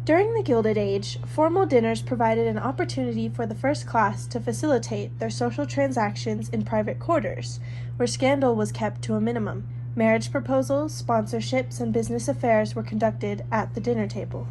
During the Gilded Age, formal dinners provided an opportunity for the first class to facilitate their social transactions in private quarters, where scandal was kept to a minimum. Marriage proposals, sponsorships, and business affairs were conducted at the dinner table.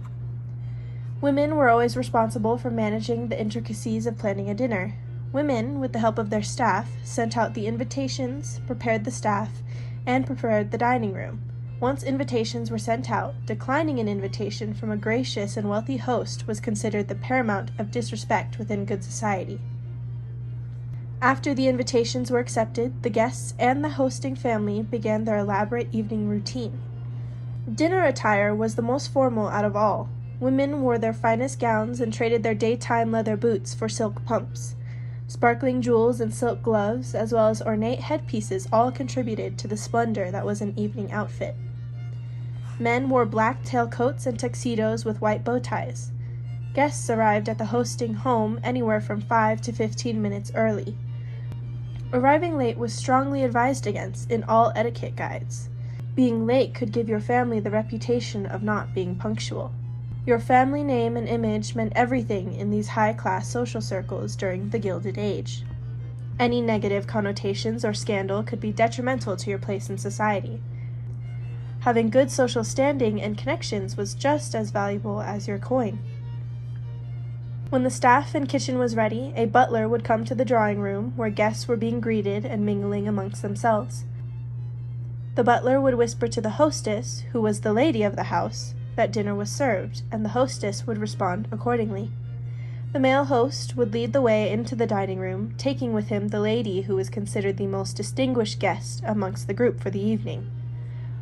Women were always responsible for managing the intricacies of planning a dinner. Women, with the help of their staff, sent out the invitations, prepared the staff, and prepared the dining room. Once invitations were sent out, declining an invitation from a gracious and wealthy host was considered the paramount of disrespect within good society. After the invitations were accepted, the guests and the hosting family began their elaborate evening routine. Dinner attire was the most formal out of all. Women wore their finest gowns and traded their daytime leather boots for silk pumps. Sparkling jewels and silk gloves, as well as ornate headpieces, all contributed to the splendor that was an evening outfit. Men wore black tailcoats and tuxedos with white bow ties. Guests arrived at the hosting home anywhere from 5 to 15 minutes early. Arriving late was strongly advised against in all etiquette guides. Being late could give your family the reputation of not being punctual. Your family name and image meant everything in these high-class social circles during the Gilded Age. Any negative connotations or scandal could be detrimental to your place in society. Having good social standing and connections was just as valuable as your coin. When the staff and kitchen was ready, a butler would come to the drawing room where guests were being greeted and mingling amongst themselves. The butler would whisper to the hostess, who was the lady of the house, that dinner was served, and the hostess would respond accordingly. The male host would lead the way into the dining room, taking with him the lady who was considered the most distinguished guest amongst the group for the evening.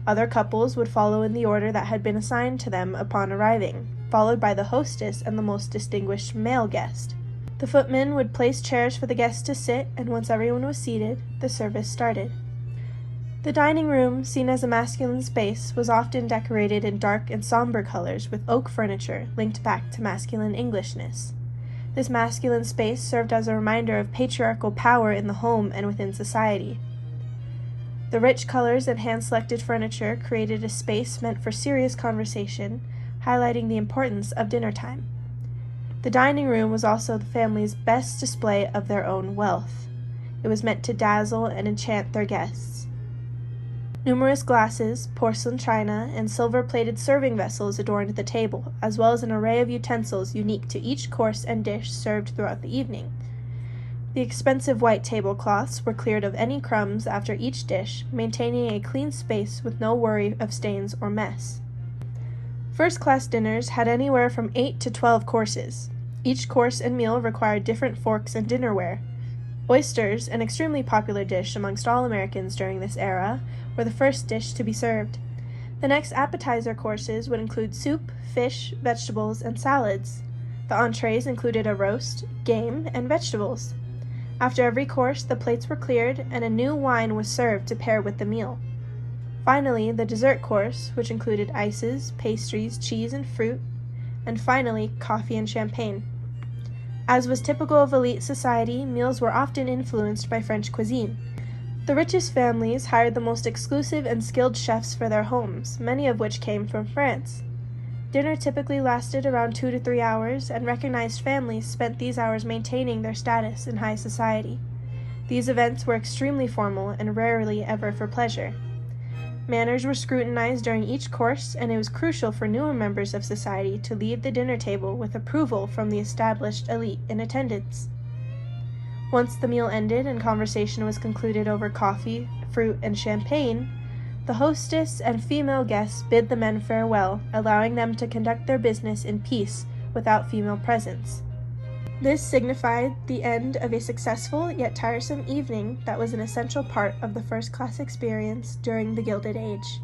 Other couples would follow in the order that had been assigned to them upon arriving, followed by the hostess and the most distinguished male guest. The footman would place chairs for the guests to sit, and once everyone was seated, the service started. The dining room, seen as a masculine space, was often decorated in dark and somber colors with oak furniture linked back to masculine Englishness. This masculine space served as a reminder of patriarchal power in the home and within society. The rich colors and hand-selected furniture created a space meant for serious conversation, highlighting the importance of dinner time. The dining room was also the family's best display of their own wealth. It was meant to dazzle and enchant their guests. Numerous glasses, porcelain china, and silver-plated serving vessels adorned the table, as well as an array of utensils unique to each course and dish served throughout the evening. The expensive white tablecloths were cleared of any crumbs after each dish, maintaining a clean space with no worry of stains or mess. First-class dinners had anywhere from 8 to 12 courses. Each course and meal required different forks and dinnerware. Oysters, an extremely popular dish amongst all Americans during this era, were the first dish to be served. The next appetizer courses would include soup, fish, vegetables, and salads. The entrees included a roast, game, and vegetables. After every course, the plates were cleared, and a new wine was served to pair with the meal. Finally, the dessert course, which included ices, pastries, cheese, and fruit, and finally, coffee and champagne. As was typical of elite society, meals were often influenced by French cuisine. The richest families hired the most exclusive and skilled chefs for their homes, many of which came from France. Dinner typically lasted around 2 to 3 hours, and recognized families spent these hours maintaining their status in high society. These events were extremely formal and rarely ever for pleasure. Manners were scrutinized during each course, and it was crucial for newer members of society to leave the dinner table with approval from the established elite in attendance. Once the meal ended and conversation was concluded over coffee, fruit, and champagne, the hostess and female guests bid the men farewell, allowing them to conduct their business in peace without female presence. This signified the end of a successful yet tiresome evening that was an essential part of the first-class experience during the Gilded Age.